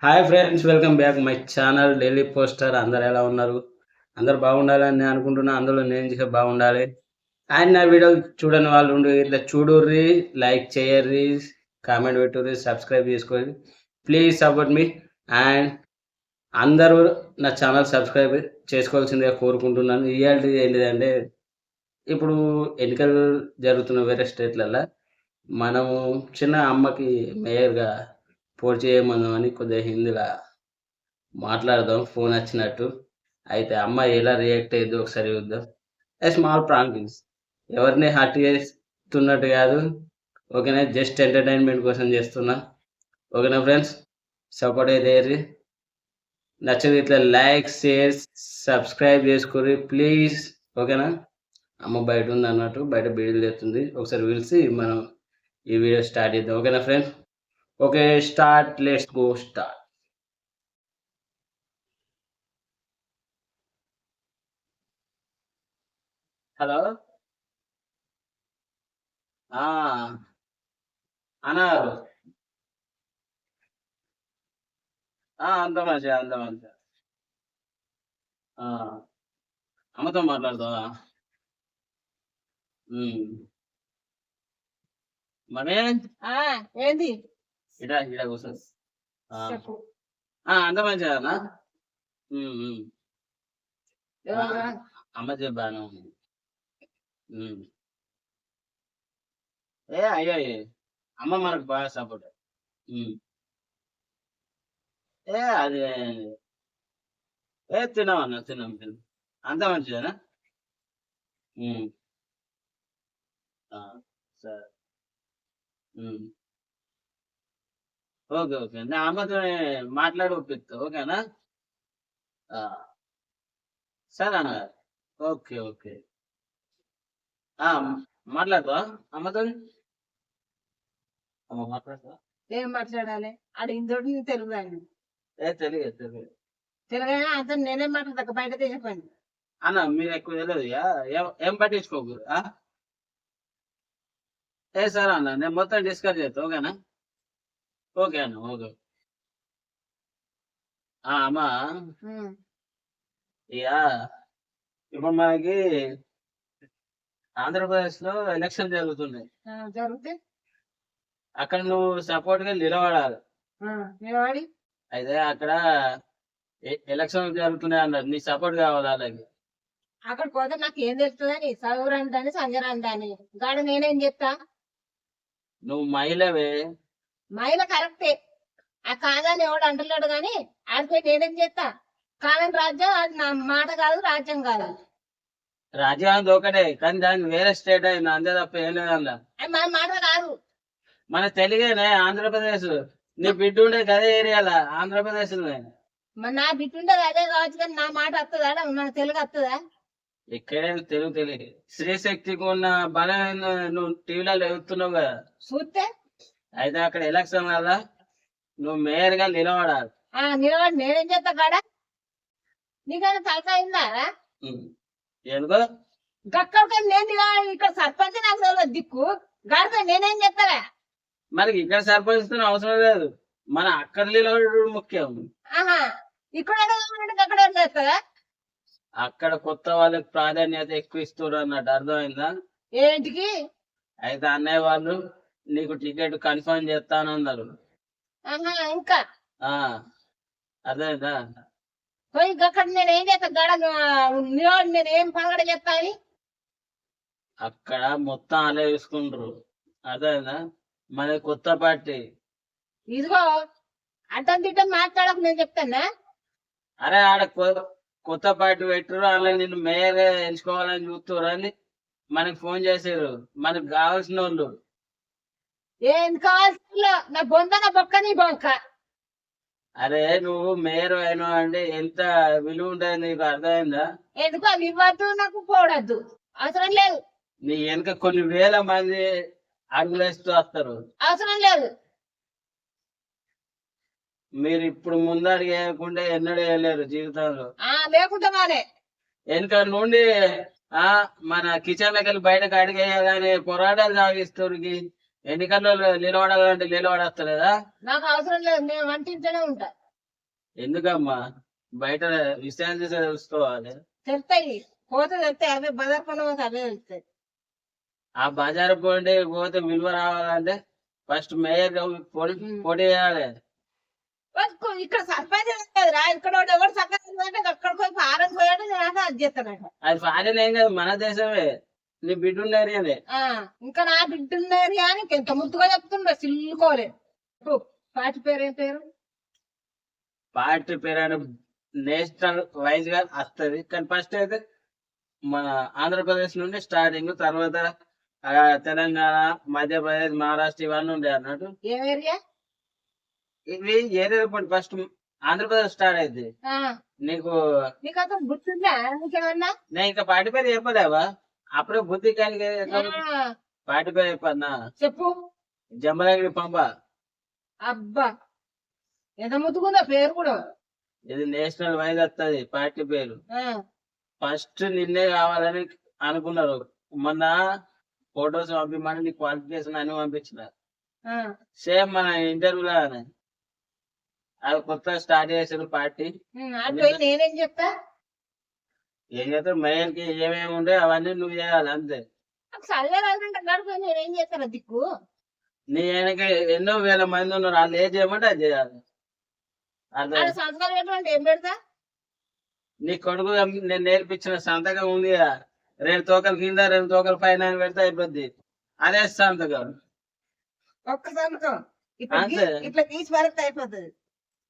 Hi friends, welcome back my channel daily poster. అందరు ఎలా ఉన్నారు? అందరు బాగుండాలని నేను అనుకుంటున్నా. అందులో నేను చేసే బాగుండాలి. అండ్ నా వీడియో చూడని వాళ్ళు ఉండి ఇట్లా చూడుర్రి, లైక్ చేయర్రి, కామెంట్ పెట్టుర్రి, సబ్స్క్రైబ్ చేసుకోర్రి. ప్లీజ్ సపోర్ట్ మీ. అండ్ అందరూ నా ఛానల్ సబ్స్క్రైబ్ చేసుకోవాల్సిందిగా కోరుకుంటున్నాను. ఇవాళ ఏంటిదంటే, ఇప్పుడు ఎన్నికలు జరుగుతున్న వేరే స్టేట్లలో మనము చిన్న అమ్మకి మేయర్గా పోటీ చేయమని కొద్దిగా హిందీలో మాట్లాడదాం ఫోన్ వచ్చినట్టు. అయితే అమ్మాయి ఎలా రియాక్ట్ అయ్యిద్దో ఒకసారి చూద్దాం. ఏ స్మాల్ ప్రాంకింగ్స్, ఎవరిని హర్ట్ చేస్తున్నట్టు కాదు. ఓకేనా, జస్ట్ ఎంటర్టైన్మెంట్ కోసం చేస్తున్నా. ఓకేనా ఫ్రెండ్స్, సపోర్ట్ అయితే నచ్చదు ఇట్లా లైక్, షేర్, సబ్స్క్రైబ్ చేసుకోరి ప్లీజ్. ఓకేనా, అమ్మ బయట ఉంది అన్నట్టు, బయట బీడీలు తెస్తుంది. ఒకసారి పిలిచి మనం ఈ వీడియో స్టార్ట్ చేద్దాం. ఓకేనా friends? Okay, start. Let's go start. Hello, అన్నారు. అంత మంచిగా, అంత మంచిగా. అమ్మతో మాట్లాడతావా? మరి ఏంది ఇడా ఇడా కూర్చో. చెప్పు. అంత మంచిగా అన్న. ఎవరురా? అమ్మ చెప్పాను. అయ్యో అమ్మ మనకు బాగా సపోర్ట్. అది తిన్నామన్నా, తిన్నాం. అంత మంచిదేనా? సరే. ఓకే ఓకే, నా అమ్మతో మాట్లాడి ఒప్పిస్తా. ఓకేనా? సరే అన్న. ఓకే ఓకే, మాట్లాడతా అమ్మతో. అమ్మ మాట్లాడతా. ఏం మాట్లాడాలి? ఆడు ఇందోటి తెలుగు ఆయన తెలియదు తెలియదు తెలుగు అతను నేనేం మాట్లాడతా బయట తీసిపోయింది అన్న. మీరు ఎక్కువ తెలియదు, ఏం పట్టించుకోకు. సరే అన్న, నేను మొత్తం డిస్కస్ చేస్తా. ఓకేనా? ఓకే అన్న, ఓకే. అమ్మా, ఇక ఇప్పుడు మనకి ఆంధ్రప్రదేశ్ లో ఎలక్షన్ జరుగుతున్నాయి. జరిగితే అక్కడ నువ్వు సపోర్ట్ గా నిలబడాలి. నిలబడి అయితే అక్కడ ఎలక్షన్ జరుగుతున్నాయి అన్నారు, నీ సపోర్ట్ కావాలి అలాగే. అక్కడ పోతే నాకు ఏం తెలుస్తుందని చదువురంటాని సంజరంటాని గాడ నేనేం చెప్తా? నువ్వు మహిళవే. మహిళ కరెక్టే, ఆ కాదని ఎవడు అంటలేడు గాని ఆడిపోయి నేనేం చేస్తా? కాదని రాజ్యం అది నా మాట కాదు, రాజ్యం కాదు. రాజ్యాంగం ఒకటే, కానీ దానికి వేరే స్టేట్ అయింది, అంతే తప్ప ఏం లేదన్నా. మన మాట కాదు, మన తెలుగేనే ఆంధ్రప్రదేశ్. నీ బిడ్డ ఉండే గదే ఏరియాలా ఆంధ్రప్రదేశ్. నా బిడ్డ ఉండేది అదే కావచ్చు, కానీ నా మాట వస్తుందా? మన తెలుగు వస్తుందా? ఇక్కడే తెలుగు తెలియదు. స్త్రీశక్తికి ఉన్న బలం నువ్వు టీవీలలో ఎదుగుతున్నావు కదా, చూస్తే. అయితే అక్కడ ఎలక్షన్ వల్ల నువ్వు మేయర్ గా నిలబడాలి. నిలబడి నేనేం చేస్తా కాడ? నీకైనా తలకాయిందా? ఎందుకో గక్కడికి నేను నిలబడి ఇక్కడ సర్పంచ్ నాకు తెలియదు దిక్కు గాడితో నేనేం చేస్తారా? మనకి ఇక్కడ సర్పంచ్ అవసరం లేదు, మన అక్కడ నిలబడు ముఖ్యం. ఇక్కడ అక్కడ చేస్తుందా? అక్కడ కొత్త వాళ్ళకి ప్రాధాన్యత ఎక్కువ ఇస్తారు అన్నట్టు, అర్థమైందా? ఏంటికి? అయితే అన్నయ్య వాళ్ళు నీకు టికెట్ కన్ఫర్మ్ చేస్తానన్నారు. ఇంకా అర్థమైందా? పోయి అక్కడ నేను ఏం చేస్తా గడ నిలబడి నేను ఏం పనగడ చేస్తా అని అక్కడ మొత్తం అలా చూసుకుంటారు. అర్థమైందా? మన కొత్త పార్టీ. ఇదిగో అడ్డం తిట్టం మాట్లాడక నేను చెప్తానా? అరే ఆడ కొత్త పార్టీ పెట్టరు, అలా నిన్ను మేయర్ ఎంచుకోవాలని చూస్తారు అని మనకి ఫోన్ చేసారు. మనకు కావాల్సిన వాళ్ళు ఏం కావాల్సిన నా బొంద నా బొక్క నీ బొక్క. అరే నువ్వు మేయర్ అయినా అంటే ఎంత విలువ ఉంటుంది నీకు, అర్థమైందా? ఎందుకు అవి ఇవ్వద్దు, నాకు పోవద్దు, అవసరం లేదు. నీ వెనక కొన్ని వేల మంది అడుగులేస్తూ వస్తారు, అవసరం లేదు. మీరు ఇప్పుడు ముందడుగు వేయకుండా ఎన్నడూ వేయలేరు జీవితంలో. లేకుంటే మానే వెనక నుండి మన కిచెన్ లకి బయటకు అడిగేయగానే పోరాటాలు సాగిస్తారు. ఎన్నికల్లో నిలబడాలంటే నిలబడస్తలేదా? నాకు అవసరం లేదు, నేను వంటింటూనే ఉంటా. ఎందుకమ్మా బయట విషయాలు చూసి తెలుసుకోవాలి. తెలుస్తాయి, పోతే తెలుస్తాయి, అవే బజార్ పనులు పోతే అవే తెలుస్తాయి. ఆ బజారు పోతే విలువ రావాలంటే ఫస్ట్ మేయర్ పోటీ చేయాలి. ఇక్కడ సర్పంచ్ కదరా, ఇక్కడ ఎవరు చక్కగా అక్కడికి పోయి ఫారెన్ పోయాడు, నేను అది చేస్తానట. అది ఫారెన్ ఏం కాదు, మన దేశమే. నీ బిడ్డ ఉన్నది ఇంకా నా బిడ్డ ఉన్నది అని ఎంత ముద్దుగా చెప్తుండే, సిల్లుకోలే. పార్టీ పేరు ఏం పేరు? పార్టీ పేరు అంటే నేషనల్ వైజ్ గా వస్తుంది, కానీ ఫస్ట్ అయితే మన ఆంధ్రప్రదేశ్ నుండి స్టార్టింగ్, తర్వాత తెలంగాణ, మధ్యప్రదేశ్, మహారాష్ట్ర ఇవన్నీ ఉండే అన్నట్టు. ఏ ఏరియా? ఇవి ఏరియా ఫస్ట్ ఆంధ్రప్రదేశ్ స్టార్ట్ అయింది. నీకు అసలు గుర్తుందా నీకేమన్నా? నేను ఇంకా పార్టీ పేరు చెప్పలేవా? అప్పుడే బుద్ధి కానీ పార్టీ పేరు చెప్పన్నా చెప్పు. జంబలగిరి పంప. అబ్బా ఎంత ముద్దుకుందా పేరు కూడా. ఇది నేషనల్ వైజ్ వస్తుంది పార్టీ పేరు. ఫస్ట్ నిన్నే కావాలని అనుకున్నారు. మొన్న ఫొటోస్ పంపిమని నీ క్వాలిఫికేషన్ అని పంపించిన. సేమ్ మన ఇంటర్వ్యూలో అది కొత్త స్టార్ట్ చేసారు పార్టీ. నేనేం చెప్తా? ఏం చేస్తారు, మేయర్ కి ఏమేమి ఉంటే అవన్నీ నువ్వు చేయాలి అంతే. నేనేం చేస్తాను దిక్కు? నీ వెనక ఎన్నో వేల మంది ఉన్నారు, వాళ్ళు ఏం చేయమంటే అది చేయాలి. సంతకాలు ఏం పెడతా? నీ కొడుకు నేను నేర్పించిన సంతకం ఉంది కదా, 2 తోకల కింద 2 తోకల పైన అని పెడితే అయిపోద్ది. అదే సంతకం. ఒక్క సంతకం ఇట్లా తీసి పడితే అయిపోతుంది.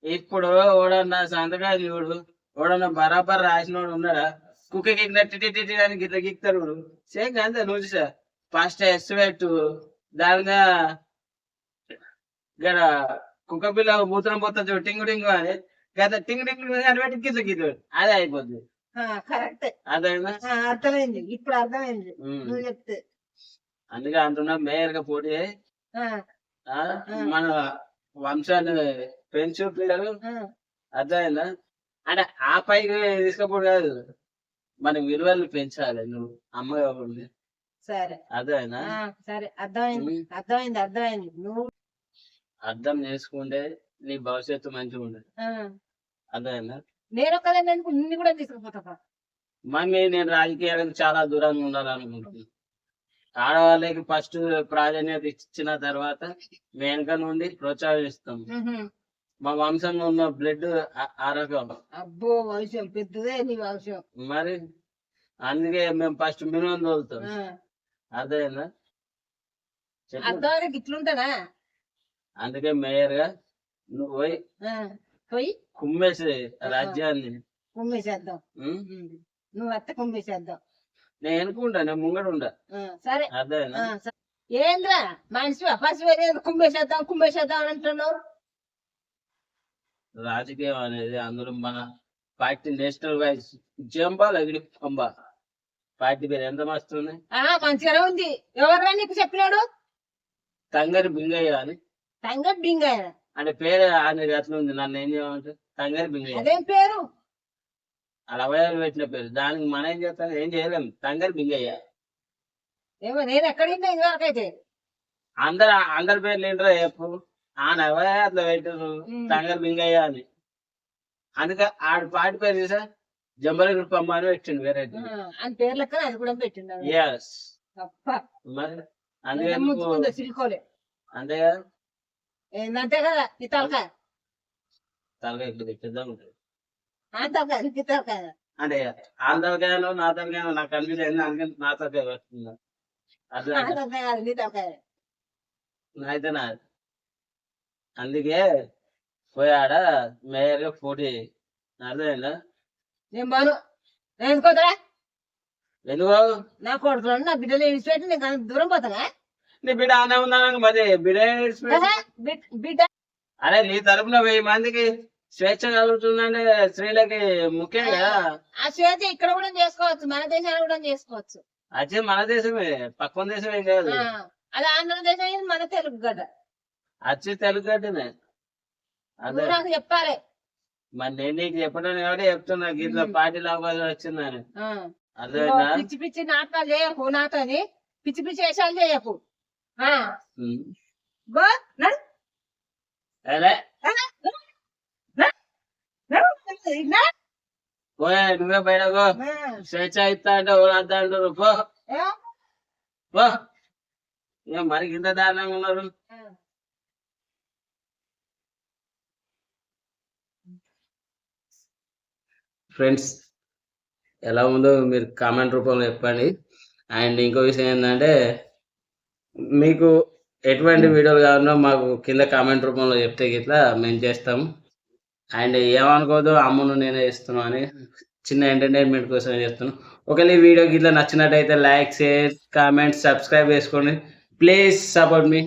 ఇప్పుడు ఓడన్నా సంతకాలు చూడు, ఓడన్నా బరాబర్ రాసినోడు ఉన్నాడా? కుక్కకి టిటి అని గిట్ల గిక్తారు. సేమ్ అంతే. నువ్వు చూసా ఫస్ట్ ఎస్ పెట్టు, దానిగా ఇక్కడ కుక్క పిల్ల మూత్రం పోతుంది టింగు టింగు అని, గత టింగు టింగు అని పెట్టి గిట్ల గిట్ల అదే అయిపోద్ది. కరెక్ట్, అర్థమైందా? అర్థమైంది, ఇప్పుడు అర్థమైంది నువ్వు చెప్తే. అందుకే అంటున్నా మేయర్ గా పోటీ మన వంశాన్ని పెంచు పిల్లలు. అర్థమైందా? అంటే ఆ పైకి తీసుకపోడు కాదు, మన విలువలు పెంచాలి. నువ్వు అమ్మగా ఉంది. సరే అర్థమైందా? సరే అర్థమైంది, అర్థమైంది, అర్థమైంది. నువ్వు అర్థం చేసుకుంటే నీ భవిష్యత్తు మంచిగా ఉండదు. అర్థమైందా? నేను ఒక్కదే నిన్ను కూడా తీసుకుపోతా. మమ్మీ నేను రాజకీయాలకు చాలా దూరంగా ఉండాలనుకుంటున్నాను. ఆడవాళ్ళకి ఫస్ట్ ప్రాధాన్యత ఇచ్చిన తర్వాత వెనక నుండి ప్రోత్సహిస్తాం. మా వంశంలో ఉన్న బ్లడ్ ఆరోగ్యం. అబ్బో వంశం పెద్దదే నీ వంశం. మరి అందుకే మేము ఫస్ట్ మినిమం తోలుతాం. అదేనా? అర్థం ఇట్లుంటానా? అందుకే మేయర్ గా నువ్వు పోయి కుమ్మేసి రాజ్యాన్ని కుమ్మేసేద్దాం. నువ్వు అత్త కుమ్మేసేద్దాం. నేను ఎనుకుంటా, నేను ముంగడు ఉండా. సరే అదేనా? ఏంద్రా మనిషి పసి కుమ్మేసేద్దాం కుమ్మేసేద్దాం అని అంటున్నావు. రాజకీయం అనేది అందులో మన పార్టీ నేషనల్ వైజ్ జంబాలగిరి పంబ పార్టీ పేరు ఎంత మస్తుంది. మంచిగానే ఉంది. ఎవరా నీకు చెప్పినాడు? తంగరి బింగయ్య అని. తంగరి బింగయ్య అంటే పేరు అనేది అట్లా ఉంది. నన్ను ఏం చేయమంటే తంగరి బింగయ్య. అదేం పేరు? అలా అవయాలు పెట్టిన పేరు. దానికి మనం ఏం చేస్తాం? ఏం చేయలేం. తంగరి బింగయ్య. ఏమో నేను ఎక్కడిన్నా ఇంతవరకైతే అందరి పేర్లు ఏంటో చెప్పు. నవయ అట్లా పెట్టారు తంగరి బింగయ్య అని. అందుకే ఆడు పాటి పేరు చూసా జంబలగిరి పంబ అని పెట్టిండు. వేరే అని పేరు లెక్క అది కూడా పెట్టిండు. మరి అందుకే సిల్కోలే అంతే కదా. ఏందంతే కదా. నీ తలకాయ ఇప్పుడు పెద్దగా ఉంటుంది. తలకాయ అంటే ఆ తలకాయలో నా తలకాయలో నాకు కనిపించింది. అందుకని నా తలకాయ వస్తుంది. అట్లా అయితే నా అందుకే పోయాడ మేయర్ గా పోటీ. అర్థమైందా? నేను బాను ఎందుకోతరా? ఎందుకో నా కొడుకులను నా బిడ్డలు విడిచిపెట్టి నేను దూరం పోతానా? నీ బిడ్డ అనే ఉన్నా మరి బిడ్డ అరే నీ తరపున 1000 మందికి స్వేచ్ఛ కలుగుతుందంటే స్త్రీలకి ముఖ్యం కదా. ఆ స్వేచ్ఛ ఇక్కడ కూడా చేసుకోవచ్చు, మన దేశాన్ని కూడా చేసుకోవచ్చు. అదే మన దేశమే, పక్కన దేశం ఏం కాదు. అది ఆంధ్రదేశం, మన తెలుగు గడ్డ. వచ్చి తెలుగు గడ్డనే. అదే నాకు చెప్పాలి. మరి నేను నీకు చెప్పడం కాబట్టి చెప్తున్నా. ఇట్లా పార్టీలో అవకాశం వచ్చిందని. పిచ్చి పిచ్చి నాటకాలు చేయకు, నాతోని పిచ్చి పిచ్చి వేషాలు చేయకు. ఆ, ఉమ్. గో, నడు, అరే నడు, నడు, నడు, నడు. పోయా నువ్వే బయటకు ఆ, స్వేచ్ఛ ఇస్తా అంటే వద్దా అంటారు పో ఏ? పో ఏం మరి ఇంత దారుణంగా ఉన్నారు ఆ. ఫ్రెండ్స్ ఎలా ఉందో మీరు కామెంట్ రూపంలో చెప్పండి. అండ్ ఇంకో విషయం ఏంటంటే మీకు ఎటువంటి వీడియోలు కావాలన్నా మాకు కింద కామెంట్ రూపంలో చెప్తే గిట్లా మేము చేస్తాం. అండ్ ఏమనుకోదు అమ్మును నేనే ఇస్తున్నాను అని చిన్న ఎంటర్టైన్మెంట్ కోసం చేస్తున్నాను. ఒకవేళ ఈ వీడియో గిట్లా నచ్చినట్టయితే లైక్, షేర్, కామెంట్, సబ్స్క్రైబ్ చేసుకోండి. Please support me.